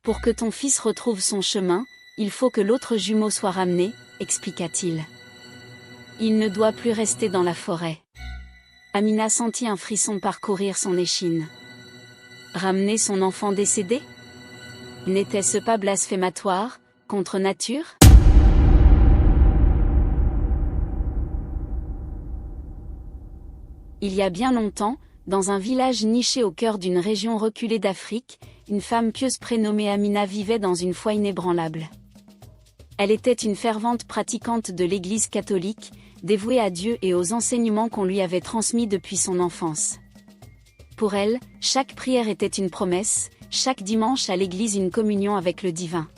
Pour que ton fils retrouve son chemin, il faut que l'autre jumeau soit ramené, expliqua-t-il. Il ne doit plus rester dans la forêt. Amina sentit un frisson parcourir son échine. Ramener son enfant décédé? N'était-ce pas blasphématoire, contre nature? Il y a bien longtemps, dans un village niché au cœur d'une région reculée d'Afrique, une femme pieuse prénommée Amina vivait dans une foi inébranlable. Elle était une fervente pratiquante de l'Église catholique, dévouée à Dieu et aux enseignements qu'on lui avait transmis depuis son enfance. Pour elle, chaque prière était une promesse, chaque dimanche à l'église une communion avec le divin.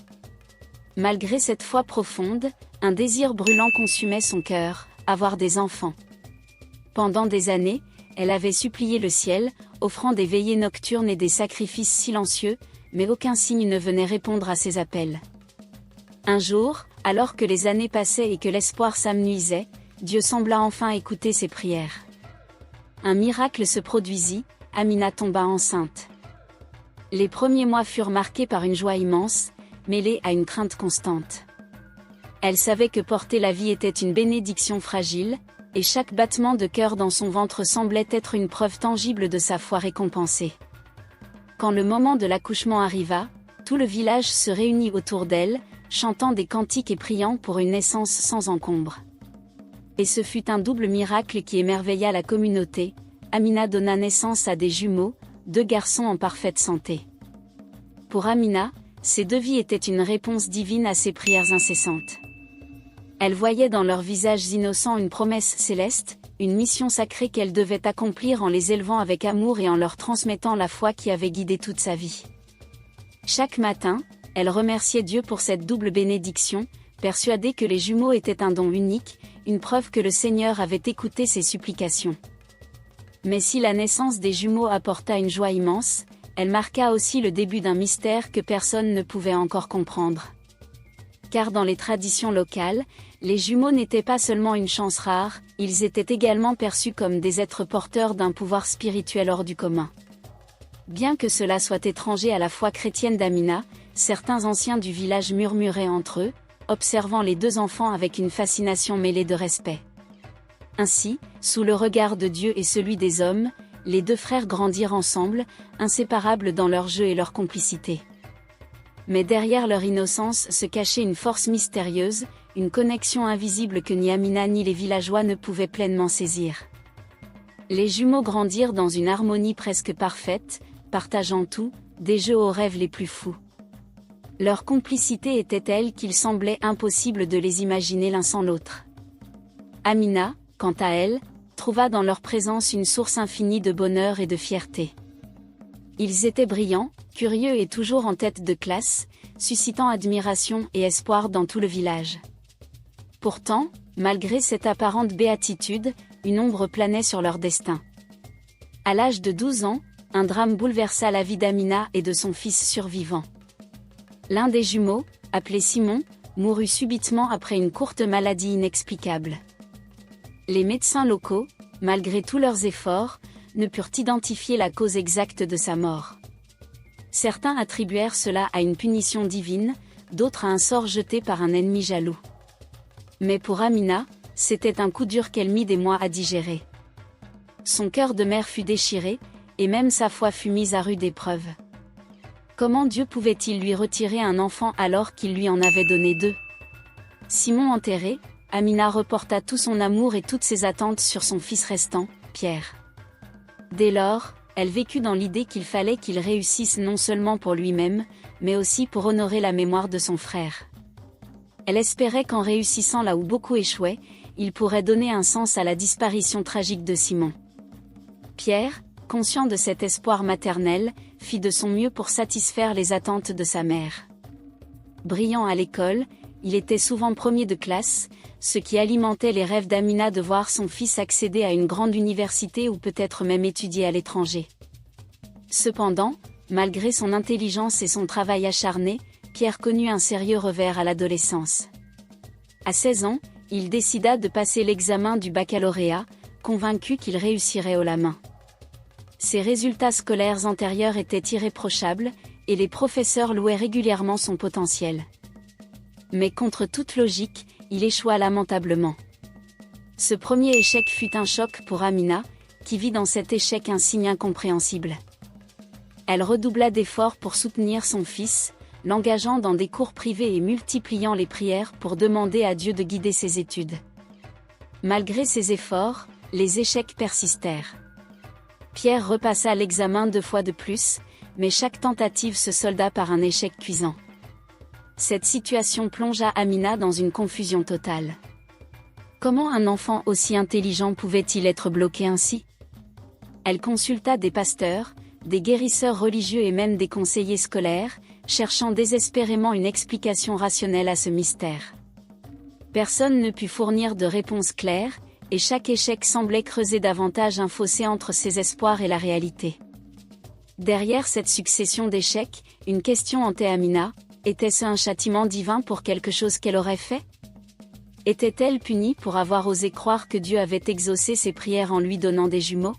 Malgré cette foi profonde, un désir brûlant consumait son cœur, avoir des enfants. Pendant des années, elle avait supplié le ciel, offrant des veillées nocturnes et des sacrifices silencieux, mais aucun signe ne venait répondre à ses appels. Un jour, alors que les années passaient et que l'espoir s'amenuisait, Dieu sembla enfin écouter ses prières. Un miracle se produisit, Amina tomba enceinte. Les premiers mois furent marqués par une joie immense, mêlée à une crainte constante. Elle savait que porter la vie était une bénédiction fragile, et chaque battement de cœur dans son ventre semblait être une preuve tangible de sa foi récompensée. Quand le moment de l'accouchement arriva, tout le village se réunit autour d'elle, chantant des cantiques et priant pour une naissance sans encombre. Et ce fut un double miracle qui émerveilla la communauté. Amina donna naissance à des jumeaux, 2 garçons en parfaite santé. Pour Amina, ces 2 vies étaient une réponse divine à ses prières incessantes. Elle voyait dans leurs visages innocents une promesse céleste, une mission sacrée qu'elle devait accomplir en les élevant avec amour et en leur transmettant la foi qui avait guidé toute sa vie. Chaque matin, elle remerciait Dieu pour cette double bénédiction, persuadée que les jumeaux étaient un don unique, une preuve que le Seigneur avait écouté ses supplications. Mais si la naissance des jumeaux apporta une joie immense, elle marqua aussi le début d'un mystère que personne ne pouvait encore comprendre. Car dans les traditions locales, les jumeaux n'étaient pas seulement une chance rare, ils étaient également perçus comme des êtres porteurs d'un pouvoir spirituel hors du commun. Bien que cela soit étranger à la foi chrétienne d'Amina, certains anciens du village murmuraient entre eux, observant les 2 enfants avec une fascination mêlée de respect. Ainsi, sous le regard de Dieu et celui des hommes, les 2 frères grandirent ensemble, inséparables dans leur jeu et leur complicité. Mais derrière leur innocence se cachait une force mystérieuse, une connexion invisible que ni Amina ni les villageois ne pouvaient pleinement saisir. Les jumeaux grandirent dans une harmonie presque parfaite, partageant tout, des jeux aux rêves les plus fous. Leur complicité était telle qu'il semblait impossible de les imaginer l'un sans l'autre. Amina, quant à elle, trouva dans leur présence une source infinie de bonheur et de fierté. Ils étaient brillants, curieux et toujours en tête de classe, suscitant admiration et espoir dans tout le village. Pourtant, malgré cette apparente béatitude, une ombre planait sur leur destin. À l'âge de 12 ans, un drame bouleversa la vie d'Amina et de son fils survivant. L'un des jumeaux, appelé Simon, mourut subitement après une courte maladie inexplicable. Les médecins locaux, malgré tous leurs efforts, ne purent identifier la cause exacte de sa mort. Certains attribuèrent cela à une punition divine, d'autres à un sort jeté par un ennemi jaloux. Mais pour Amina, c'était un coup dur qu'elle mit des mois à digérer. Son cœur de mère fut déchiré, et même sa foi fut mise à rude épreuve. Comment Dieu pouvait-il lui retirer un enfant alors qu'il lui en avait donné 2? Simon enterré, Amina reporta tout son amour et toutes ses attentes sur son fils restant, Pierre. Dès lors, elle vécut dans l'idée qu'il fallait qu'il réussisse non seulement pour lui-même, mais aussi pour honorer la mémoire de son frère. Elle espérait qu'en réussissant là où beaucoup échouaient, il pourrait donner un sens à la disparition tragique de Simon. Pierre, conscient de cet espoir maternel, fit de son mieux pour satisfaire les attentes de sa mère. Brillant à l'école, il était souvent premier de classe, ce qui alimentait les rêves d'Amina de voir son fils accéder à une grande université ou peut-être même étudier à l'étranger. Cependant, malgré son intelligence et son travail acharné, Pierre connut un sérieux revers à l'adolescence. À 16 ans, il décida de passer l'examen du baccalauréat, convaincu qu'il réussirait haut la main. Ses résultats scolaires antérieurs étaient irréprochables, et les professeurs louaient régulièrement son potentiel. Mais contre toute logique, il échoua lamentablement. Ce premier échec fut un choc pour Amina, qui vit dans cet échec un signe incompréhensible. Elle redoubla d'efforts pour soutenir son fils, l'engageant dans des cours privés et multipliant les prières pour demander à Dieu de guider ses études. Malgré ses efforts, les échecs persistèrent. Pierre repassa l'examen 2 fois de plus, mais chaque tentative se solda par un échec cuisant. Cette situation plongea Amina dans une confusion totale. Comment un enfant aussi intelligent pouvait-il être bloqué ainsi? Elle consulta des pasteurs, des guérisseurs religieux et même des conseillers scolaires, cherchant désespérément une explication rationnelle à ce mystère. Personne ne put fournir de réponse claire, et chaque échec semblait creuser davantage un fossé entre ses espoirs et la réalité. Derrière cette succession d'échecs, une question hantait Amina: était-ce un châtiment divin pour quelque chose qu'elle aurait fait? Était-elle punie pour avoir osé croire que Dieu avait exaucé ses prières en lui donnant des jumeaux?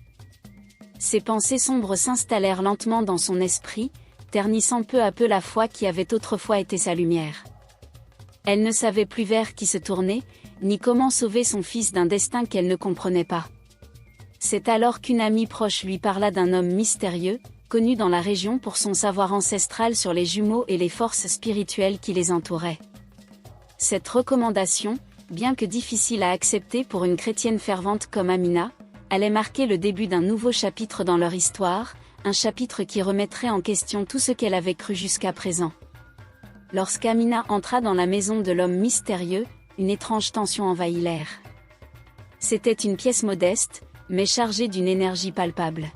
Ces pensées sombres s'installèrent lentement dans son esprit, ternissant peu à peu la foi qui avait autrefois été sa lumière. Elle ne savait plus vers qui se tourner, ni comment sauver son fils d'un destin qu'elle ne comprenait pas. C'est alors qu'une amie proche lui parla d'un homme mystérieux, connu dans la région pour son savoir ancestral sur les jumeaux et les forces spirituelles qui les entouraient. Cette recommandation, bien que difficile à accepter pour une chrétienne fervente comme Amina, allait marquer le début d'un nouveau chapitre dans leur histoire, un chapitre qui remettrait en question tout ce qu'elle avait cru jusqu'à présent. Lorsqu'Amina entra dans la maison de l'homme mystérieux, une étrange tension envahit l'air. C'était une pièce modeste, mais chargée d'une énergie palpable.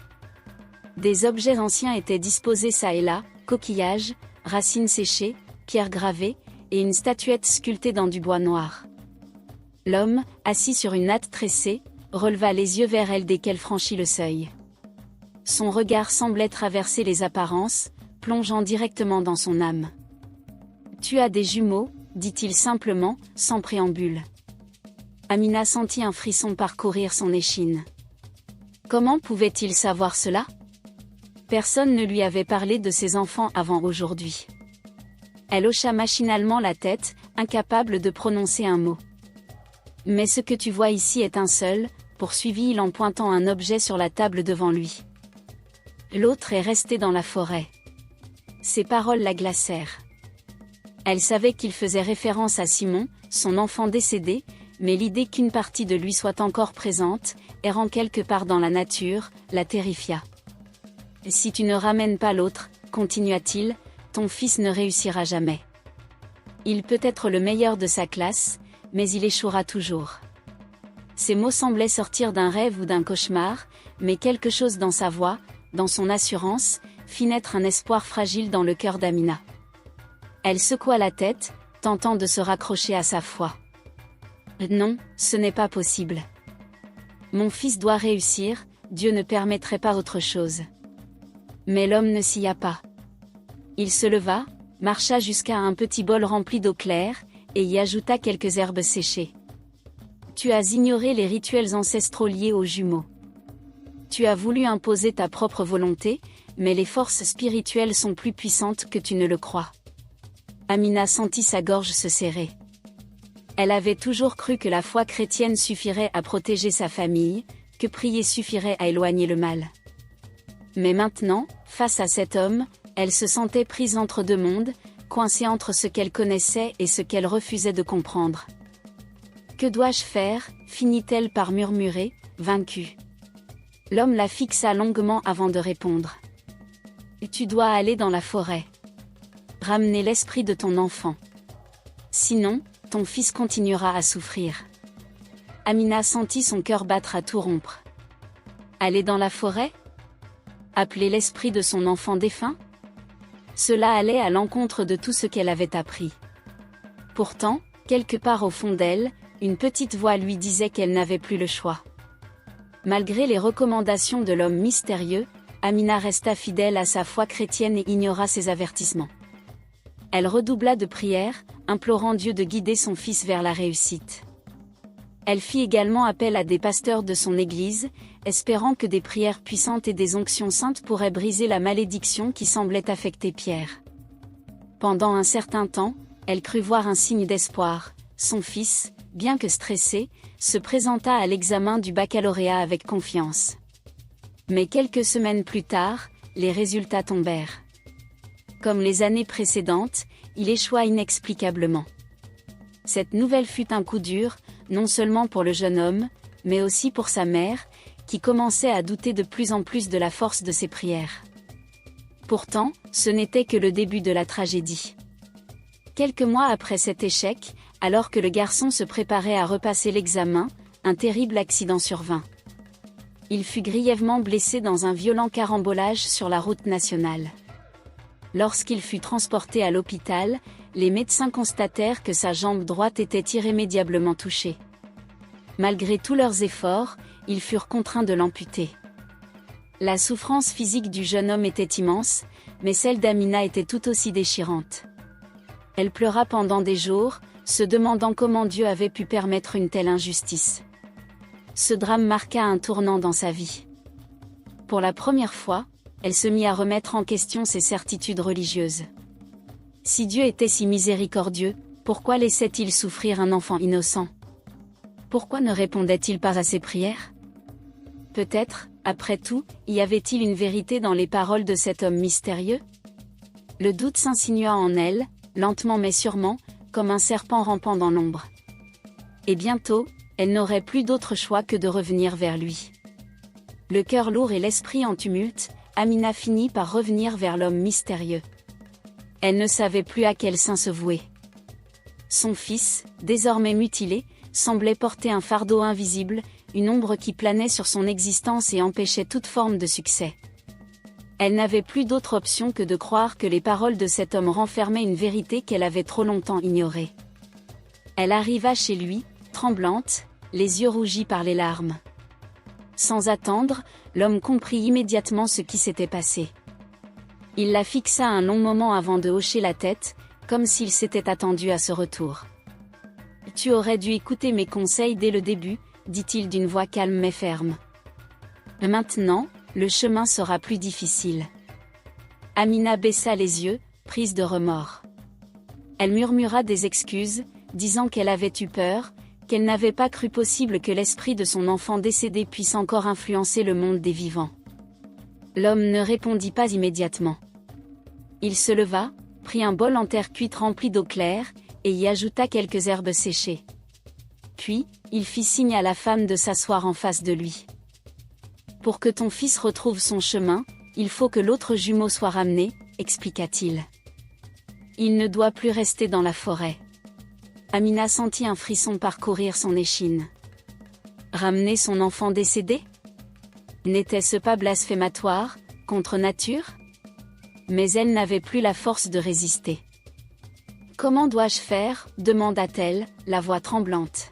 Des objets anciens étaient disposés çà et là, coquillages, racines séchées, pierres gravées, et une statuette sculptée dans du bois noir. L'homme, assis sur une natte tressée, releva les yeux vers elle dès qu'elle franchit le seuil. Son regard semblait traverser les apparences, plongeant directement dans son âme. « Tu as des jumeaux », dit-il simplement, sans préambule. Amina sentit un frisson parcourir son échine. Comment pouvait-il savoir cela? Personne ne lui avait parlé de ses enfants avant aujourd'hui. Elle hocha machinalement la tête, incapable de prononcer un mot. « Mais ce que tu vois ici est un seul », poursuivit-il en pointant un objet sur la table devant lui. L'autre est resté dans la forêt. Ces paroles la glacèrent. Elle savait qu'il faisait référence à Simon, son enfant décédé, mais l'idée qu'une partie de lui soit encore présente, errant quelque part dans la nature, la terrifia. « Si tu ne ramènes pas l'autre, continua-t-il, ton fils ne réussira jamais. Il peut être le meilleur de sa classe, mais il échouera toujours. » Ces mots semblaient sortir d'un rêve ou d'un cauchemar, mais quelque chose dans sa voix, dans son assurance, fit naître un espoir fragile dans le cœur d'Amina. Elle secoua la tête, tentant de se raccrocher à sa foi. « Non, ce n'est pas possible. Mon fils doit réussir, Dieu ne permettrait pas autre chose. » Mais l'homme ne s'y a pas. Il se leva, marcha jusqu'à un petit bol rempli d'eau claire, et y ajouta quelques herbes séchées. « Tu as ignoré les rituels ancestraux liés aux jumeaux. Tu as voulu imposer ta propre volonté, mais les forces spirituelles sont plus puissantes que tu ne le crois. » Amina sentit sa gorge se serrer. Elle avait toujours cru que la foi chrétienne suffirait à protéger sa famille, que prier suffirait à éloigner le mal. Mais maintenant, face à cet homme, elle se sentait prise entre deux mondes, coincée entre ce qu'elle connaissait et ce qu'elle refusait de comprendre. « Que dois-je faire ?» finit-elle par murmurer, vaincue. L'homme la fixa longuement avant de répondre. « Tu dois aller dans la forêt. Ramener l'esprit de ton enfant. Sinon, ton fils continuera à souffrir. » Amina sentit son cœur battre à tout rompre. Aller dans la forêt? Appeler l'esprit de son enfant défunt? Cela allait à l'encontre de tout ce qu'elle avait appris. Pourtant, quelque part au fond d'elle, une petite voix lui disait qu'elle n'avait plus le choix. Malgré les recommandations de l'homme mystérieux, Amina resta fidèle à sa foi chrétienne et ignora ses avertissements. Elle redoubla de prières, implorant Dieu de guider son fils vers la réussite. Elle fit également appel à des pasteurs de son église, espérant que des prières puissantes et des onctions saintes pourraient briser la malédiction qui semblait affecter Pierre. Pendant un certain temps, elle crut voir un signe d'espoir. Son fils, bien que stressé, se présenta à l'examen du baccalauréat avec confiance. Mais quelques semaines plus tard, les résultats tombèrent. Comme les années précédentes, il échoua inexplicablement. Cette nouvelle fut un coup dur, non seulement pour le jeune homme, mais aussi pour sa mère, qui commençait à douter de plus en plus de la force de ses prières. Pourtant, ce n'était que le début de la tragédie. Quelques mois après cet échec, alors que le garçon se préparait à repasser l'examen, un terrible accident survint. Il fut grièvement blessé dans un violent carambolage sur la route nationale. Lorsqu'il fut transporté à l'hôpital, les médecins constatèrent que sa jambe droite était irrémédiablement touchée. Malgré tous leurs efforts, ils furent contraints de l'amputer. La souffrance physique du jeune homme était immense, mais celle d'Amina était tout aussi déchirante. Elle pleura pendant des jours, se demandant comment Dieu avait pu permettre une telle injustice. Ce drame marqua un tournant dans sa vie. Pour la première fois, elle se mit à remettre en question ses certitudes religieuses. Si Dieu était si miséricordieux, pourquoi laissait-il souffrir un enfant innocent? Pourquoi ne répondait-il pas à ses prières? Peut-être, après tout, y avait-il une vérité dans les paroles de cet homme mystérieux? Le doute s'insinua en elle, lentement mais sûrement, comme un serpent rampant dans l'ombre. Et bientôt, elle n'aurait plus d'autre choix que de revenir vers lui. Le cœur lourd et l'esprit en tumulte, Amina finit par revenir vers l'homme mystérieux. Elle ne savait plus à quel saint se vouer. Son fils, désormais mutilé, semblait porter un fardeau invisible, une ombre qui planait sur son existence et empêchait toute forme de succès. Elle n'avait plus d'autre option que de croire que les paroles de cet homme renfermaient une vérité qu'elle avait trop longtemps ignorée. Elle arriva chez lui, tremblante, les yeux rougis par les larmes. Sans attendre, l'homme comprit immédiatement ce qui s'était passé. Il la fixa un long moment avant de hocher la tête, comme s'il s'était attendu à ce retour. « Tu aurais dû écouter mes conseils dès le début », dit-il d'une voix calme mais ferme. « Maintenant, le chemin sera plus difficile. » Amina baissa les yeux, prise de remords. Elle murmura des excuses, disant qu'elle avait eu peur, qu'elle n'avait pas cru possible que l'esprit de son enfant décédé puisse encore influencer le monde des vivants. L'homme ne répondit pas immédiatement. Il se leva, prit un bol en terre cuite rempli d'eau claire, et y ajouta quelques herbes séchées. Puis, il fit signe à la femme de s'asseoir en face de lui. « Pour que ton fils retrouve son chemin, il faut que l'autre jumeau soit ramené, » expliqua-t-il. « Il ne doit plus rester dans la forêt. » Amina sentit un frisson parcourir son échine. Ramener son enfant décédé? N'était-ce pas blasphématoire, contre nature? Mais elle n'avait plus la force de résister. « Comment dois-je faire ?» demanda-t-elle, la voix tremblante.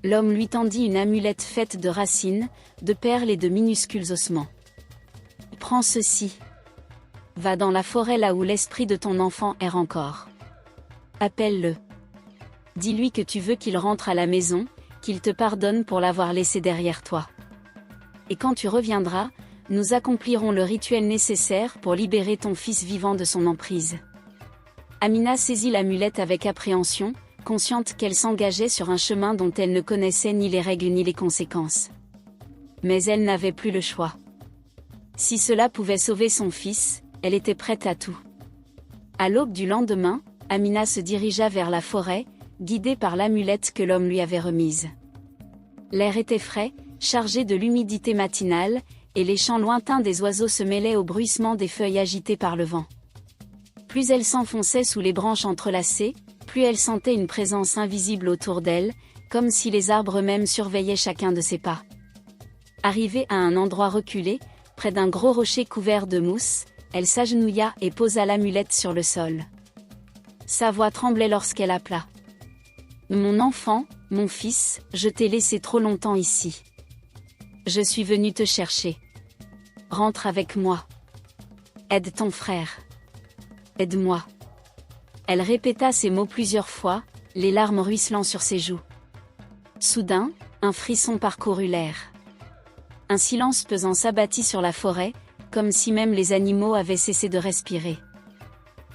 L'homme lui tendit une amulette faite de racines, de perles et de minuscules ossements. « Prends ceci. Va dans la forêt là où l'esprit de ton enfant erre encore. Appelle-le. Dis-lui que tu veux qu'il rentre à la maison, qu'il te pardonne pour l'avoir laissé derrière toi. Et quand tu reviendras, nous accomplirons le rituel nécessaire pour libérer ton fils vivant de son emprise. » Amina saisit l'amulette avec appréhension, consciente qu'elle s'engageait sur un chemin dont elle ne connaissait ni les règles ni les conséquences. Mais elle n'avait plus le choix. Si cela pouvait sauver son fils, elle était prête à tout. À l'aube du lendemain, Amina se dirigea vers la forêt, guidée par l'amulette que l'homme lui avait remise. L'air était frais, chargé de l'humidité matinale, et les chants lointains des oiseaux se mêlaient au bruissement des feuilles agitées par le vent. Plus elle s'enfonçait sous les branches entrelacées, plus elle sentait une présence invisible autour d'elle, comme si les arbres eux-mêmes surveillaient chacun de ses pas. Arrivée à un endroit reculé, près d'un gros rocher couvert de mousse, elle s'agenouilla et posa l'amulette sur le sol. Sa voix tremblait lorsqu'elle appela. « Mon enfant, mon fils, je t'ai laissé trop longtemps ici. Je suis venue te chercher. Rentre avec moi. Aide ton frère. Aide-moi. » Elle répéta ces mots plusieurs fois, les larmes ruisselant sur ses joues. Soudain, un frisson parcourut l'air. un silence pesant s'abattit sur la forêt, comme si même les animaux avaient cessé de respirer.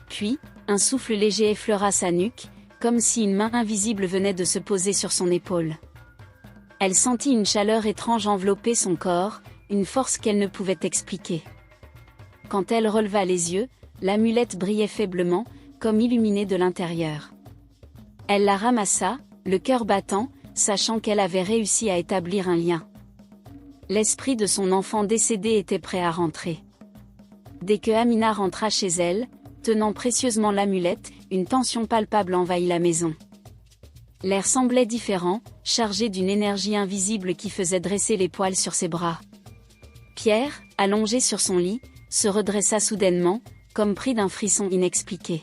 Puis, un souffle léger effleura sa nuque, comme si une main invisible venait de se poser sur son épaule. Elle sentit une chaleur étrange envelopper son corps, une force qu'elle ne pouvait expliquer. Quand elle releva les yeux, l'amulette brillait faiblement, comme illuminée de l'intérieur. Elle la ramassa, le cœur battant, sachant qu'elle avait réussi à établir un lien. L'esprit de son enfant décédé était prêt à rentrer. Dès que Amina rentra chez elle, tenant précieusement l'amulette, une tension palpable envahit la maison. L'air semblait différent, chargé d'une énergie invisible qui faisait dresser les poils sur ses bras. Pierre, allongé sur son lit, se redressa soudainement, comme pris d'un frisson inexpliqué.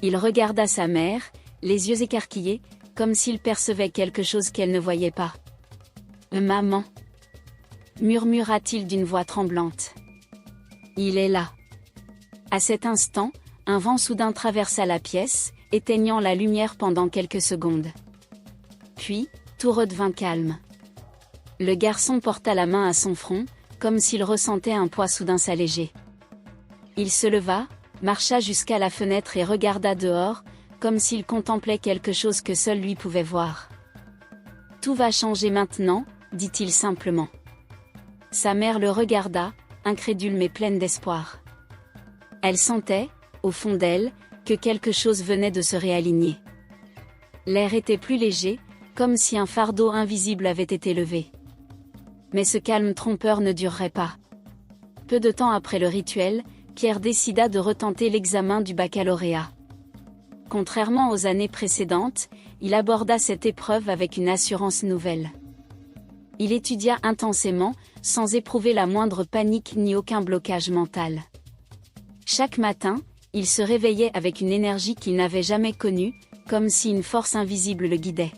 Il regarda sa mère, les yeux écarquillés, comme s'il percevait quelque chose qu'elle ne voyait pas. « Maman » murmura-t-il d'une voix tremblante. « Il est là. » À cet instant, un vent soudain traversa la pièce, éteignant la lumière pendant quelques secondes. Puis, tout redevint calme. Le garçon porta la main à son front, comme s'il ressentait un poids soudain s'alléger. Il se leva, marcha jusqu'à la fenêtre et regarda dehors, comme s'il contemplait quelque chose que seul lui pouvait voir. « Tout va changer maintenant, » dit-il simplement. Sa mère le regarda, incrédule mais pleine d'espoir. Elle sentait, au fond d'elle, que quelque chose venait de se réaligner. L'air était plus léger, comme si un fardeau invisible avait été levé. Mais ce calme trompeur ne durerait pas. Peu de temps après le rituel, Pierre décida de retenter l'examen du baccalauréat. Contrairement aux années précédentes, il aborda cette épreuve avec une assurance nouvelle. Il étudia intensément, sans éprouver la moindre panique ni aucun blocage mental. Chaque matin, il se réveillait avec une énergie qu'il n'avait jamais connue, comme si une force invisible le guidait.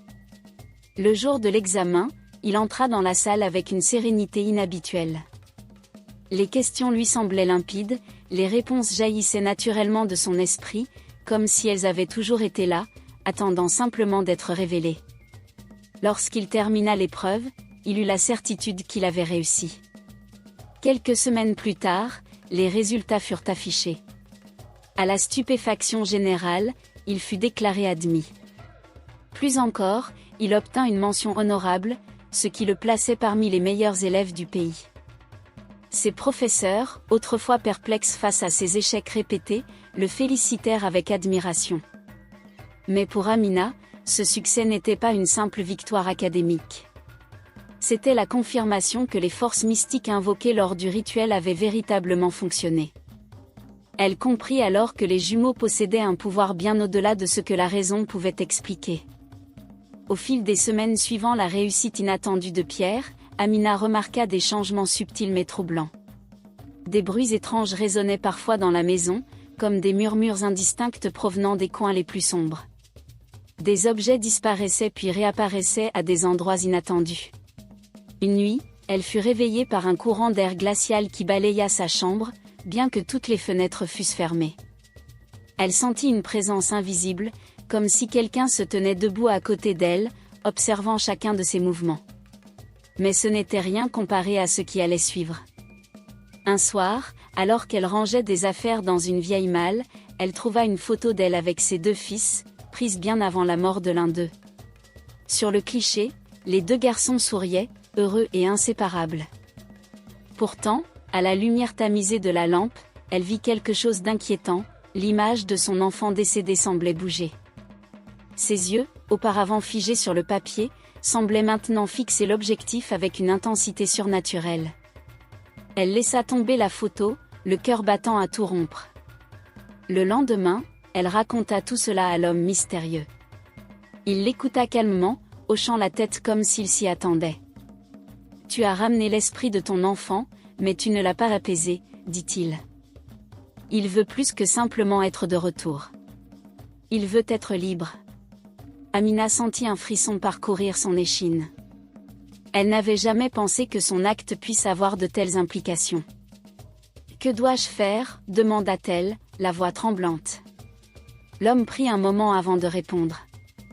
Le jour de l'examen, il entra dans la salle avec une sérénité inhabituelle. Les questions lui semblaient limpides, les réponses jaillissaient naturellement de son esprit, comme si elles avaient toujours été là, attendant simplement d'être révélées. Lorsqu'il termina l'épreuve, il eut la certitude qu'il avait réussi. Quelques semaines plus tard, les résultats furent affichés. À la stupéfaction générale, il fut déclaré admis. Plus encore, il obtint une mention honorable, ce qui le plaçait parmi les meilleurs élèves du pays. Ses professeurs, autrefois perplexes face à ses échecs répétés, le félicitèrent avec admiration. Mais pour Amina, ce succès n'était pas une simple victoire académique. C'était la confirmation que les forces mystiques invoquées lors du rituel avaient véritablement fonctionné. Elle comprit alors que les jumeaux possédaient un pouvoir bien au-delà de ce que la raison pouvait expliquer. Au fil des semaines suivant la réussite inattendue de Pierre, Amina remarqua des changements subtils mais troublants. Des bruits étranges résonnaient parfois dans la maison, comme des murmures indistincts provenant des coins les plus sombres. Des objets disparaissaient puis réapparaissaient à des endroits inattendus. Une nuit, elle fut réveillée par un courant d'air glacial qui balaya sa chambre, bien que toutes les fenêtres fussent fermées. Elle sentit une présence invisible, comme si quelqu'un se tenait debout à côté d'elle, observant chacun de ses mouvements. Mais ce n'était rien comparé à ce qui allait suivre. Un soir, alors qu'elle rangeait des affaires dans une vieille malle, elle trouva une photo d'elle avec ses deux fils, prise bien avant la mort de l'un d'eux. Sur le cliché, les deux garçons souriaient, heureux et inséparables. Pourtant, à la lumière tamisée de la lampe, elle vit quelque chose d'inquiétant, l'image de son enfant décédé semblait bouger. Ses yeux, auparavant figés sur le papier, semblaient maintenant fixer l'objectif avec une intensité surnaturelle. Elle laissa tomber la photo, le cœur battant à tout rompre. Le lendemain, elle raconta tout cela à l'homme mystérieux. Il l'écouta calmement, hochant la tête comme s'il s'y attendait. « Tu as ramené l'esprit de ton enfant, mais tu ne l'as pas apaisé, » dit-il. « Il veut plus que simplement être de retour. Il veut être libre. » Amina sentit un frisson parcourir son échine. Elle n'avait jamais pensé que son acte puisse avoir de telles implications. « Que dois-je faire ?» demanda-t-elle, la voix tremblante. L'homme prit un moment avant de répondre.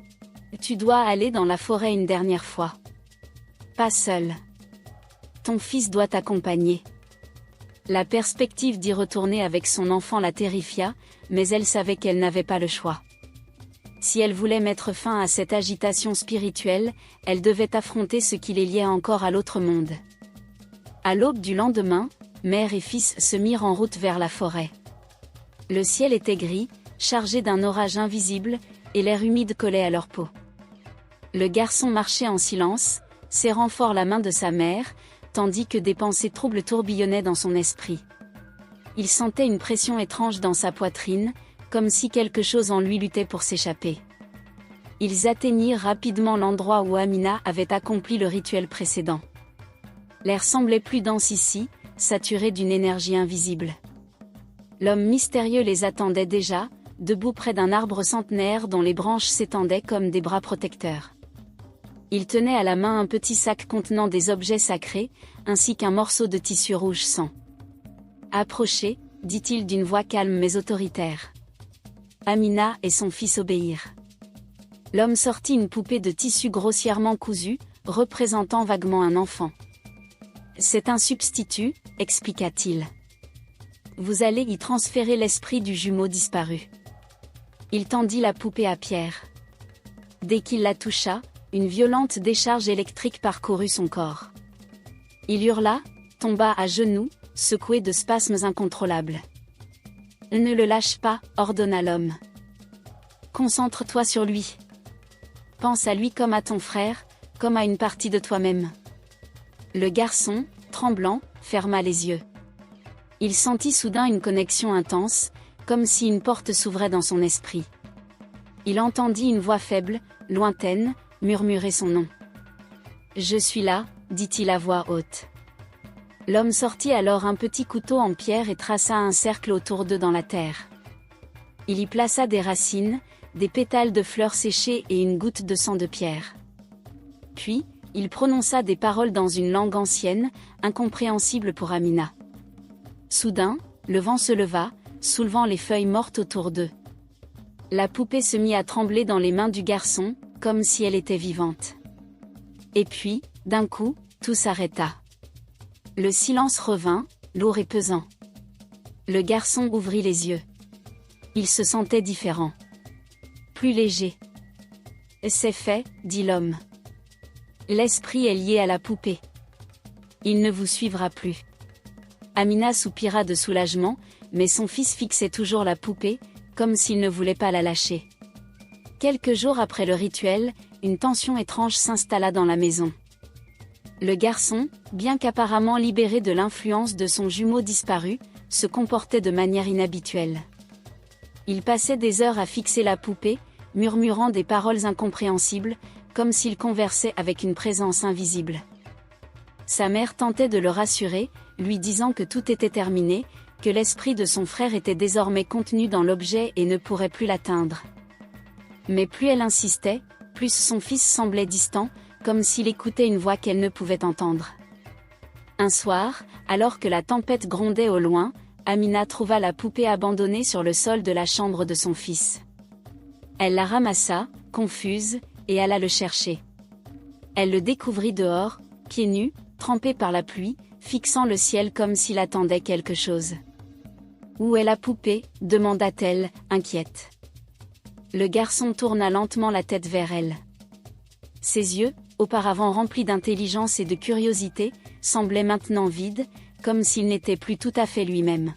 « Tu dois aller dans la forêt une dernière fois. Pas seul. ton fils doit t'accompagner. La perspective d'y retourner avec son enfant la terrifia, mais elle savait qu'elle n'avait pas le choix. Si elle voulait mettre fin à cette agitation spirituelle, elle devait affronter ce qui les liait encore à l'autre monde. À l'aube du lendemain, mère et fils se mirent en route vers la forêt. Le ciel était gris, chargé d'un orage invisible, et l'air humide collait à leur peau. Le garçon marchait en silence, serrant fort la main de sa mère, tandis que des pensées troubles tourbillonnaient dans son esprit. Il sentait une pression étrange dans sa poitrine, comme si quelque chose en lui luttait pour s'échapper. Ils atteignirent rapidement l'endroit où Amina avait accompli le rituel précédent. L'air semblait plus dense ici, saturé d'une énergie invisible. L'homme mystérieux les attendait déjà, debout près d'un arbre centenaire dont les branches s'étendaient comme des bras protecteurs. Il tenait à la main un petit sac contenant des objets sacrés, ainsi qu'un morceau de tissu rouge sang. « Approchez », dit-il d'une voix calme mais autoritaire. Amina et son fils obéirent. L'homme sortit une poupée de tissu grossièrement cousue, représentant vaguement un enfant. « C'est un substitut », expliqua-t-il. « Vous allez y transférer l'esprit du jumeau disparu. » Il tendit la poupée à Pierre. Dès qu'il la toucha, une violente décharge électrique parcourut son corps. Il hurla, tomba à genoux, secoué de spasmes incontrôlables. « Ne le lâche pas », ordonna l'homme. « Concentre-toi sur lui. Pense à lui comme à ton frère, comme à une partie de toi-même. » Le garçon, tremblant, ferma les yeux. Il sentit soudain une connexion intense, comme si une porte s'ouvrait dans son esprit. Il entendit une voix faible, lointaine, murmurer son nom. « Je suis là », dit-il à voix haute. L'homme sortit alors un petit couteau en pierre et traça un cercle autour d'eux dans la terre. Il y plaça des racines, des pétales de fleurs séchées et une goutte de sang de pierre. Puis, il prononça des paroles dans une langue ancienne, incompréhensible pour Amina. Soudain, le vent se leva, soulevant les feuilles mortes autour d'eux. La poupée se mit à trembler dans les mains du garçon, comme si elle était vivante. Et puis, d'un coup, tout s'arrêta. Le silence revint, lourd et pesant. Le garçon ouvrit les yeux. Il se sentait différent. Plus léger. « C'est fait », dit l'homme. « L'esprit est lié à la poupée. Il ne vous suivra plus. » Amina soupira de soulagement, mais son fils fixait toujours la poupée, comme s'il ne voulait pas la lâcher. Quelques jours après le rituel, une tension étrange s'installa dans la maison. Le garçon, bien qu'apparemment libéré de l'influence de son jumeau disparu, se comportait de manière inhabituelle. Il passait des heures à fixer la poupée, murmurant des paroles incompréhensibles, comme s'il conversait avec une présence invisible. Sa mère tentait de le rassurer, lui disant que tout était terminé, que l'esprit de son frère était désormais contenu dans l'objet et ne pourrait plus l'atteindre. Mais plus elle insistait, plus son fils semblait distant, comme s'il écoutait une voix qu'elle ne pouvait entendre. Un soir, alors que la tempête grondait au loin, Amina trouva la poupée abandonnée sur le sol de la chambre de son fils. Elle la ramassa, confuse, et alla le chercher. Elle le découvrit dehors, pieds nus, trempé par la pluie, fixant le ciel comme s'il attendait quelque chose. « Où est la poupée ?» demanda-t-elle, inquiète. Le garçon tourna lentement la tête vers elle. Ses yeux, auparavant remplis d'intelligence et de curiosité, semblaient maintenant vides, comme s'il n'était plus tout à fait lui-même.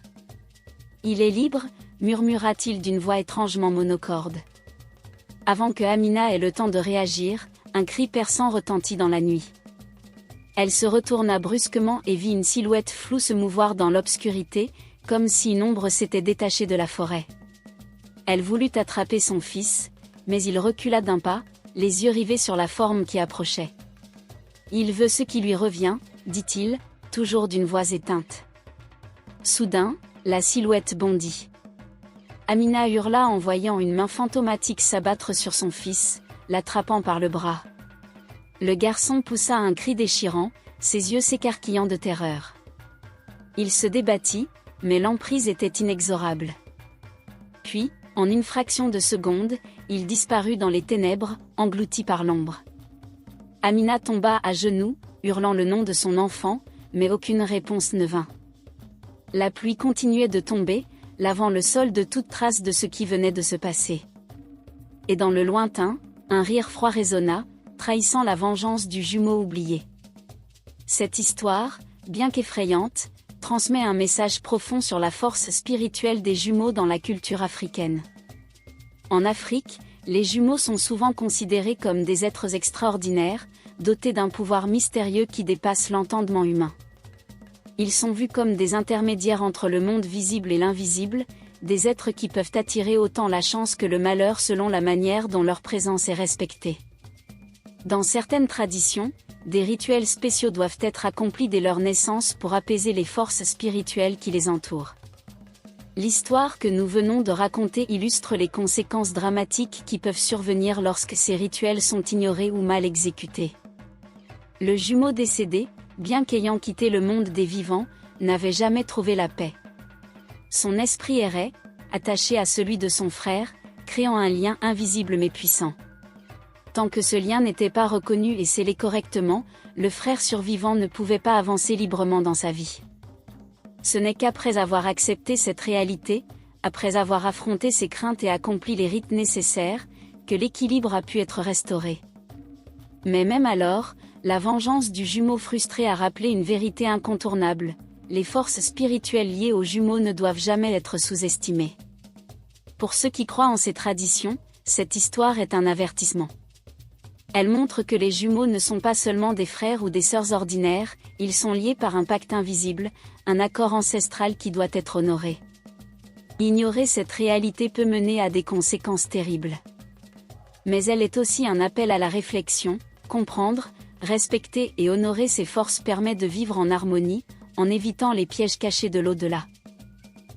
« Il est libre ?» murmura-t-il d'une voix étrangement monocorde. Avant que Amina ait le temps de réagir, un cri perçant retentit dans la nuit. Elle se retourna brusquement et vit une silhouette floue se mouvoir dans l'obscurité, comme si une ombre s'était détachée de la forêt. Elle voulut attraper son fils, mais il recula d'un pas, les yeux rivés sur la forme qui approchait. « Il veut ce qui lui revient », dit-il, toujours d'une voix éteinte. Soudain, la silhouette bondit. Amina hurla en voyant une main fantomatique s'abattre sur son fils, l'attrapant par le bras. Le garçon poussa un cri déchirant, ses yeux s'écarquillant de terreur. Il se débattit, mais l'emprise était inexorable. Puis, en une fraction de seconde, il disparut dans les ténèbres, englouti par l'ombre. Amina tomba à genoux, hurlant le nom de son enfant, mais aucune réponse ne vint. La pluie continuait de tomber, lavant le sol de toute trace de ce qui venait de se passer. Et dans le lointain, un rire froid résonna, trahissant la vengeance du jumeau oublié. Cette histoire, bien qu'effrayante, transmet un message profond sur la force spirituelle des jumeaux dans la culture africaine. En Afrique, les jumeaux sont souvent considérés comme des êtres extraordinaires, dotés d'un pouvoir mystérieux qui dépasse l'entendement humain. Ils sont vus comme des intermédiaires entre le monde visible et l'invisible, des êtres qui peuvent attirer autant la chance que le malheur selon la manière dont leur présence est respectée. Dans certaines traditions, des rituels spéciaux doivent être accomplis dès leur naissance pour apaiser les forces spirituelles qui les entourent. L'histoire que nous venons de raconter illustre les conséquences dramatiques qui peuvent survenir lorsque ces rituels sont ignorés ou mal exécutés. Le jumeau décédé, bien qu'ayant quitté le monde des vivants, n'avait jamais trouvé la paix. Son esprit errait, attaché à celui de son frère, créant un lien invisible mais puissant. Tant que ce lien n'était pas reconnu et scellé correctement, le frère survivant ne pouvait pas avancer librement dans sa vie. Ce n'est qu'après avoir accepté cette réalité, après avoir affronté ses craintes et accompli les rites nécessaires, que l'équilibre a pu être restauré. Mais même alors, la vengeance du jumeau frustré a rappelé une vérité incontournable: les forces spirituelles liées aux jumeaux ne doivent jamais être sous-estimées. Pour ceux qui croient en ces traditions, cette histoire est un avertissement. Elle montre que les jumeaux ne sont pas seulement des frères ou des sœurs ordinaires, ils sont liés par un pacte invisible, un accord ancestral qui doit être honoré. Ignorer cette réalité peut mener à des conséquences terribles. Mais elle est aussi un appel à la réflexion. Comprendre, respecter et honorer ces forces permet de vivre en harmonie, en évitant les pièges cachés de l'au-delà.